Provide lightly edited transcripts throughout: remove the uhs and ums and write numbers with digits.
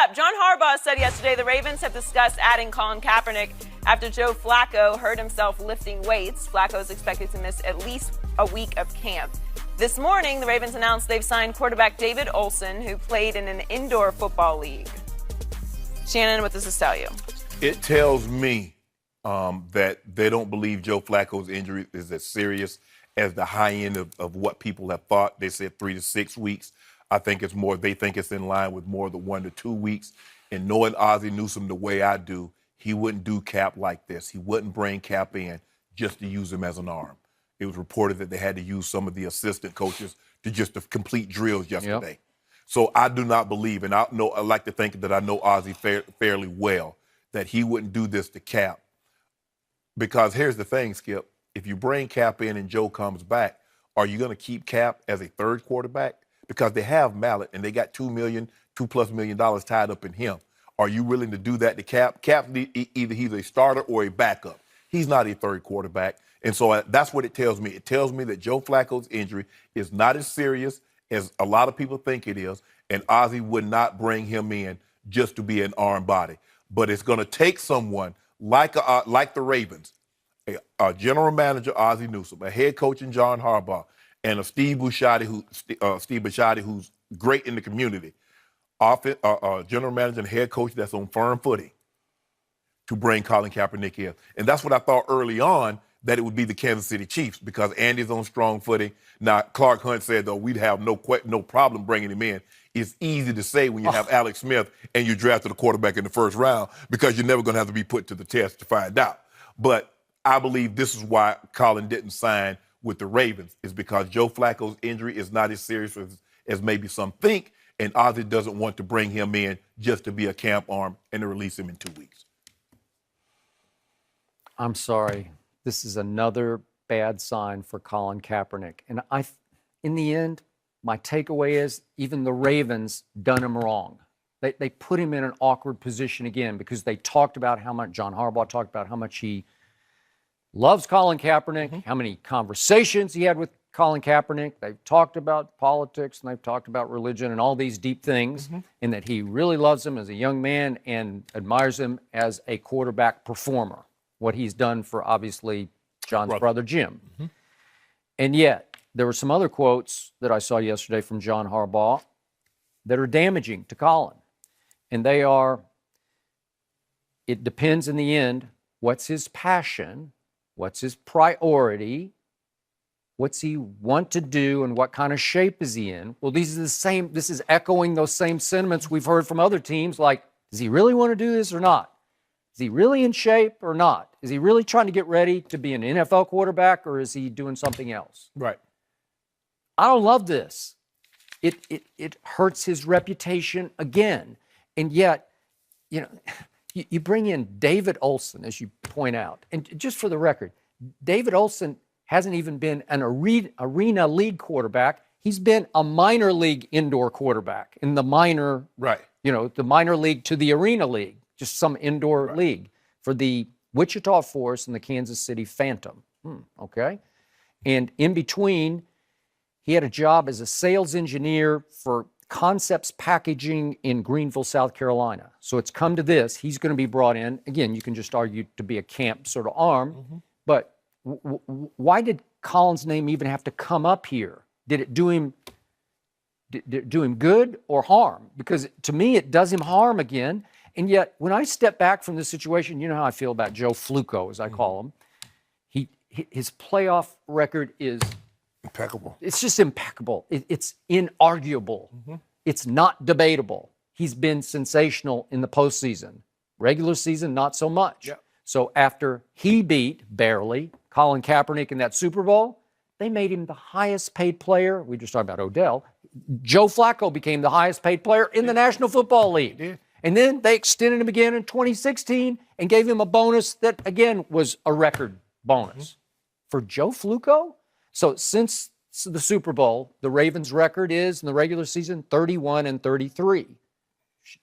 up? John Harbaugh said yesterday the Ravens have discussed adding Colin Kaepernick after Joe Flacco hurt himself lifting weights. Flacco is expected to miss at least a week of camp. This morning, the Ravens announced they've signed quarterback David Olson, who played in an indoor football league. Shannon, what does this tell you? It tells me that they don't believe Joe Flacco's injury is as serious as the high end of what people have thought. They said 3 to 6 weeks. I think it's more, they think it's in line with more of the 1 to 2 weeks. And knowing Ozzie Newsome the way I do, he wouldn't do Cap like this. He wouldn't bring Cap in just to use him as an arm. It was reported that they had to use some of the assistant coaches to just to complete drills yesterday. Yep. So I do not believe, and I like to think that I know Ozzie fairly well, that he wouldn't do this to Cap. Because here's the thing, Skip. If you bring Cap in and Joe comes back, are you going to keep Cap as a third quarterback? Because they have Mallett and they got $2 million tied up in him. Are you willing to do that to Cap? Cap, either he's a starter or a backup. He's not a third quarterback. And so that's what it tells me. It tells me that Joe Flacco's injury is not as serious as a lot of people think it is, and Ozzie would not bring him in just to be an arm body. But it's going to take someone like the Ravens, a general manager, Ozzie Newsome, a head coach in John Harbaugh, and a Steve Bisciotti, who's great in the community, general manager and head coach that's on firm footing, to bring Colin Kaepernick in. And that's what I thought early on, that it would be the Kansas City Chiefs, because Andy's on strong footing. Now, Clark Hunt said, though, we'd have no problem bringing him in. It's easy to say when you have Alex Smith and you drafted a quarterback in the first round, because you're never going to have to be put to the test to find out. But I believe this is why Colin didn't sign with the Ravens, is because Joe Flacco's injury is not as serious as maybe some think, and Ozzie doesn't want to bring him in just to be a camp arm and to release him in 2 weeks. I'm sorry. This is another bad sign for Colin Kaepernick. And in the end, my takeaway is even the Ravens done him wrong. They put him in an awkward position again, because they talked about how much, John Harbaugh talked about how much he loves Colin Kaepernick, how many conversations he had with Colin Kaepernick. They've talked about politics and they've talked about religion and all these deep things, and that he really loves him as a young man and admires him as a quarterback performer, what he's done for, obviously, John's brother Jim. And yet, there were some other quotes that I saw yesterday from John Harbaugh that are damaging to Colin. And they are, it depends in the end, what's his passion, what's his priority, what's he want to do, and what kind of shape is he in? Well, this is echoing those same sentiments we've heard from other teams, like, does he really want to do this or not? Is he really in shape or not? Is he really trying to get ready to be an NFL quarterback, or is he doing something else? Right. I don't love this. It hurts his reputation again. And yet, you bring in David Olson, as you point out. And just for the record, David Olson hasn't even been an arena league quarterback. He's been a minor league indoor quarterback in the minor, the minor league to the arena league. Just some indoor league for the Wichita Force and the Kansas City Phantom. Okay. And in between, he had a job as a sales engineer for Concepts Packaging in Greenville, South Carolina. So it's come to this. He's going to be brought in. Again, you can just argue to be a camp sort of arm. But why did Colin's name even have to come up here? Did it do him good or harm? Because to me, it does him harm again. And yet, when I step back from this situation, you know how I feel about Joe Flacco, as I call him. His playoff record is impeccable. It's just impeccable. It's inarguable. It's not debatable. He's been sensational in the postseason. Regular season, not so much. So after he beat, barely, Colin Kaepernick in that Super Bowl, they made him the highest paid player. We just talked about Odell. Joe Flacco became the highest paid player in the National Football League. And then they extended him again in 2016 and gave him a bonus that, again, was a record bonus. For Joe Flacco? So since the Super Bowl, the Ravens' record is, in the regular season, 31-33.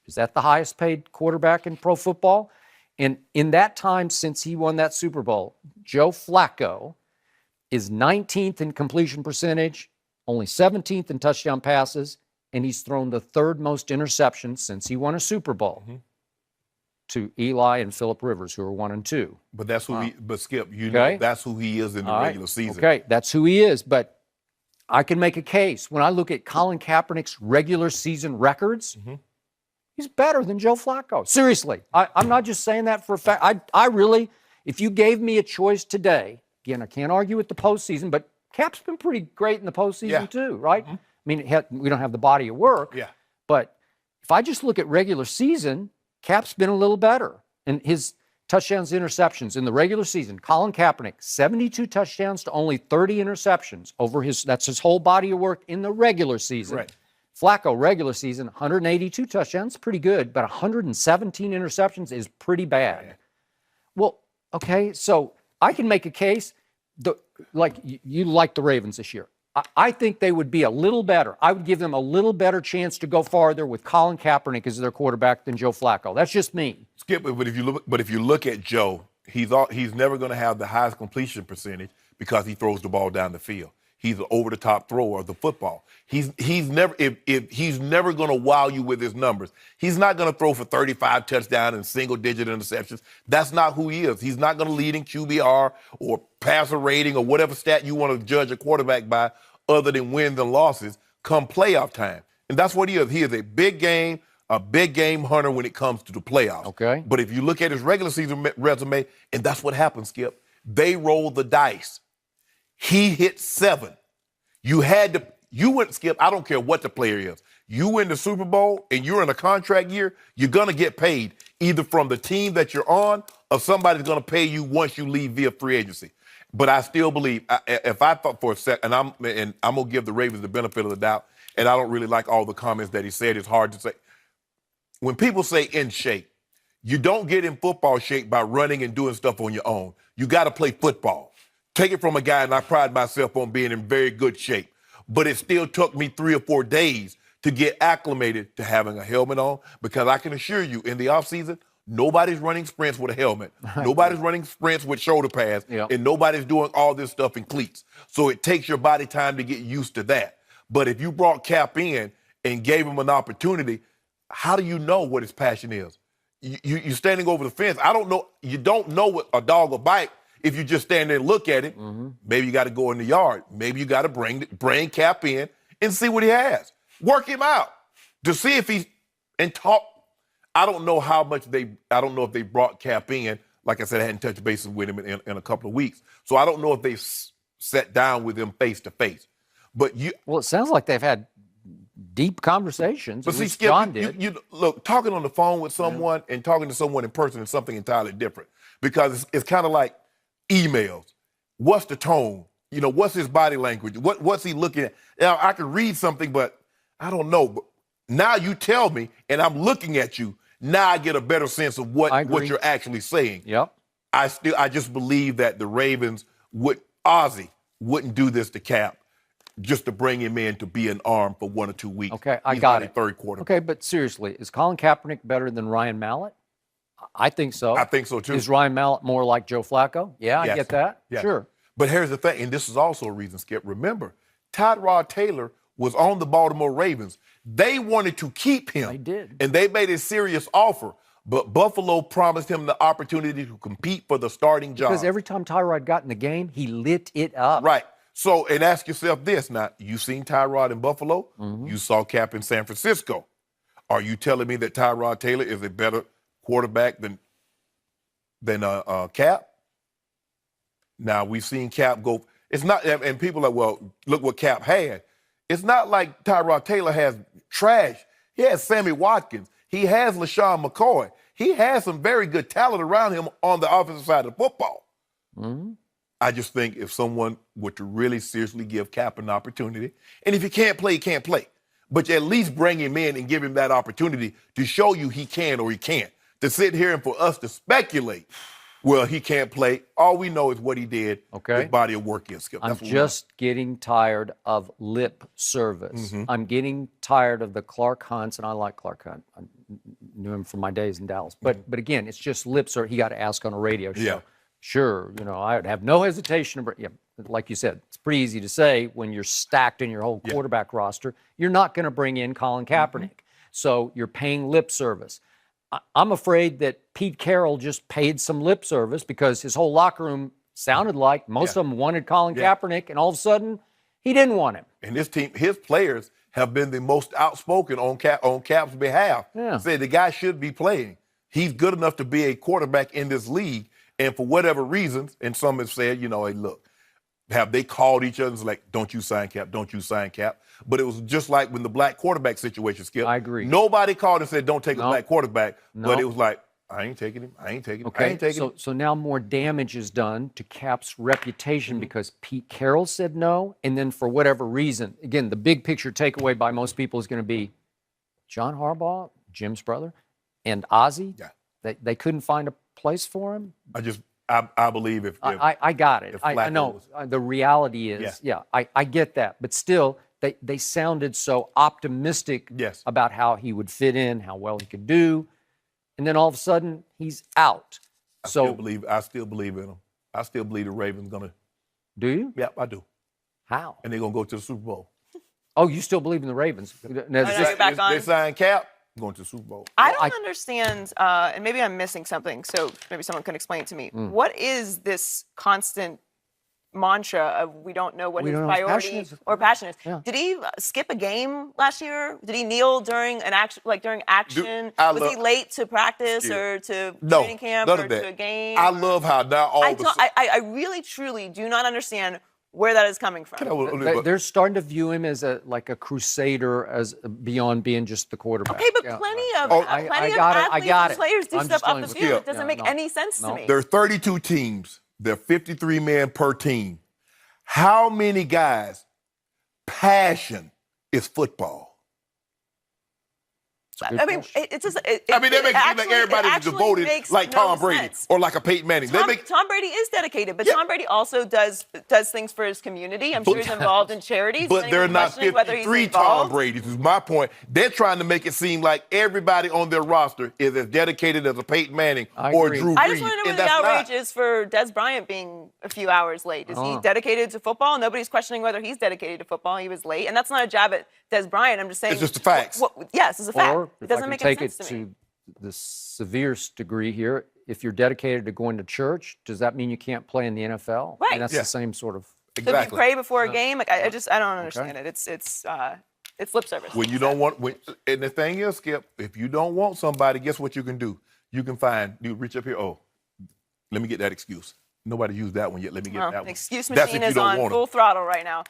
Is that the highest paid quarterback in pro football? And in that time since he won that Super Bowl, Joe Flacco is 19th in completion percentage, only 17th in touchdown passes, and he's thrown the third most interceptions since he won a Super Bowl to Eli and Phillip Rivers, who are 1 and 2. But that's who but Skip, know that's who he is in the regular season. Okay, that's who he is. But I can make a case. When I look at Colin Kaepernick's regular season records, he's better than Joe Flacco. Seriously. I'm not just saying that for a fact. I really, if you gave me a choice today, again, I can't argue with the postseason, but Cap's been pretty great in the postseason too, right? I mean, we don't have the body of work. Yeah. But if I just look at regular season, Cap's been a little better. And his touchdowns, interceptions in the regular season, Colin Kaepernick, 72 touchdowns to only 30 interceptions that's his whole body of work in the regular season. Right. Flacco, regular season, 182 touchdowns, pretty good, but 117 interceptions is pretty bad. Well, okay, so I can make a case, you like the Ravens this year. I think they would be a little better. I would give them a little better chance to go farther with Colin Kaepernick as their quarterback than Joe Flacco. That's just me. Skip, but if you look at Joe, he's never going to have the highest completion percentage because he throws the ball down the field. He's an over-the-top thrower of the football. He's never going to wow you with his numbers. He's not going to throw for 35 touchdowns and single-digit interceptions. That's not who he is. He's not going to lead in QBR or passer rating or whatever stat you want to judge a quarterback by, other than wins and losses come playoff time. And that's what he is. He is a big game hunter when it comes to the playoffs. Okay. But if you look at his regular season resume, and that's what happens, Skip, they roll the dice. He hit 7. You went, Skip, I don't care what the player is. You win the Super Bowl and you're in a contract year, you're going to get paid either from the team that you're on or somebody's going to pay you once you leave via free agency. But I still believe, if I thought for a second, and I'm going to give the Ravens the benefit of the doubt, and I don't really like all the comments that he said. It's hard to say. When people say in shape, you don't get in football shape by running and doing stuff on your own. You got to play football. Take it from a guy, and I pride myself on being in very good shape. But it still took me 3 or 4 days to get acclimated to having a helmet on, because I can assure you, in the offseason, nobody's running sprints with a helmet. Nobody's running sprints with shoulder pads. Yep. And nobody's doing all this stuff in cleats. So it takes your body time to get used to that. But if you brought Cap in and gave him an opportunity, how do you know what his passion is? You're standing over the fence. I don't know. You don't know what a dog will bite if you just stand there and look at it. Maybe you got to go in the yard. Maybe you got to bring Cap in and see what he has. Work him out to see if he's and talk. I don't know if they brought Cap in. Like I said, I hadn't touched bases with him in a couple of weeks. So I don't know if they sat down with him face to face. But well, it sounds like they've had deep conversations. But see, Skip, John did. You look, talking on the phone with someone and talking to someone in person is something entirely different, because it's kind of like emails. What's the tone? What's his body language? What's he looking at? Now, I can read something, but I don't know. But now you tell me, and I'm looking at you. Now I get a better sense of what you're actually saying. Yep. I just believe that the Ravens Ozzie wouldn't do this to Cap just to bring him in to be an arm for 1 or 2 weeks. Okay, I He's got not it. a third quarter. Okay, but seriously, is Colin Kaepernick better than Ryan Mallett? I think so. I think so too. Is Ryan Mallett more like Joe Flacco? Yeah, Yes. I get that. Yeah. Sure. But here's the thing, and this is also a reason, Skip. Remember, Tyrod Taylor was on the Baltimore Ravens. They wanted to keep him. They did. And they made a serious offer. But Buffalo promised him the opportunity to compete for the starting job. Because every time Tyrod got in the game, he lit it up. Right. So, and ask yourself this. Now, you've seen Tyrod in Buffalo. You saw Cap in San Francisco. Are you telling me that Tyrod Taylor is a better quarterback than Cap? Now, we've seen Cap go. It's not, and people are like, well, look what Cap had. It's not like Tyrod Taylor has trash. He has Sammy Watkins. He has LaShawn McCoy. He has some very good talent around him on the offensive side of the football. I just think if someone were to really seriously give Cap an opportunity, and if he can't play, he can't play. But you at least bring him in and give him that opportunity to show you he can or he can't. To sit here and for us to speculate, well, he can't play. All we know is what he did. Okay. His body of work is, Skip. I'm just getting tired of lip service. I'm getting tired of the Clark Hunts, and I like Clark Hunt. I knew him from my days in Dallas. But again, it's just lip service. He got to ask on a radio show. Yeah. Sure, I would have no hesitation. Yeah, like you said, it's pretty easy to say when you're stacked in your whole quarterback roster, you're not going to bring in Colin Kaepernick. So you're paying lip service. I'm afraid that Pete Carroll just paid some lip service because his whole locker room sounded like most of them wanted Colin Kaepernick, and all of a sudden he didn't want him. And this team, his players have been the most outspoken on Cap's behalf. Yeah. Say the guy should be playing. He's good enough to be a quarterback in this league. And for whatever reasons, and some have said, hey, look, have they called each other and like, don't you sign Cap, don't you sign Cap? But it was just like when the black quarterback situation, Skip. I agree. Nobody called and said, don't take a black quarterback. No. But it was like, I ain't taking him. I ain't taking him. I ain't taking him. So now more damage is done to Cap's reputation because Pete Carroll said no. And then for whatever reason, again, the big picture takeaway by most people is going to be John Harbaugh, Jim's brother, and Ozzie. Yeah. They couldn't find a place for him. I believe if I got it. I know. The reality is, I get that. But still, they sounded so optimistic about how he would fit in, how well he could do. And then all of a sudden, he's out. I still believe in him. I still believe the Ravens going to. Do you? Yeah, I do. How? And they're going to go to the Super Bowl. Oh, you still believe in the Ravens? They signed Cap, going to the Super Bowl. I don't understand, and maybe I'm missing something, so maybe someone can explain it to me. What is this constant mantra of we don't know what his priority or passion is? Yeah. Did he skip a game last year? Did he kneel during an action, during action? Was he late to practice or to training camp or to a game? I love how now I really, truly do not understand where that is coming from. They're starting to view him as a crusader, as beyond being just the quarterback. Okay, but plenty of athletes and players do stuff off the field. It doesn't make any sense to me. There are 32 teams. There are 53 men per team. How many guys' passion is football? I mean, it's just. That makes it seem like everybody's devoted, like Tom Brady or like a Peyton Manning. Tom Brady is dedicated, but Tom Brady also does things for his community. I'm sure he's involved in charities. But there are not 53 Tom Bradys. Is my point. They're trying to make it seem like everybody on their roster is as dedicated as a Peyton Manning or Drew Brees. I just want to know what the outrage is for Des Bryant being a few hours late. Is he dedicated to football? Nobody's questioning whether he's dedicated to football. He was late, and that's not a jab at Des Bryant. I'm just saying. It's just the facts. Yes, it's a fact. It doesn't make any sense to me. Take it to the severest degree here. If you're dedicated to going to church, does that mean you can't play in the NFL? Right. And that's the same sort of. Exactly. So if you pray before a game, I don't understand it. It's lip service. When you don't want, and the thing is, Skip, if you don't want somebody, guess what you can do? You can you reach up here. Oh, let me get that excuse. Nobody used that one yet. Let me get that one. Excuse machine is on full throttle right now.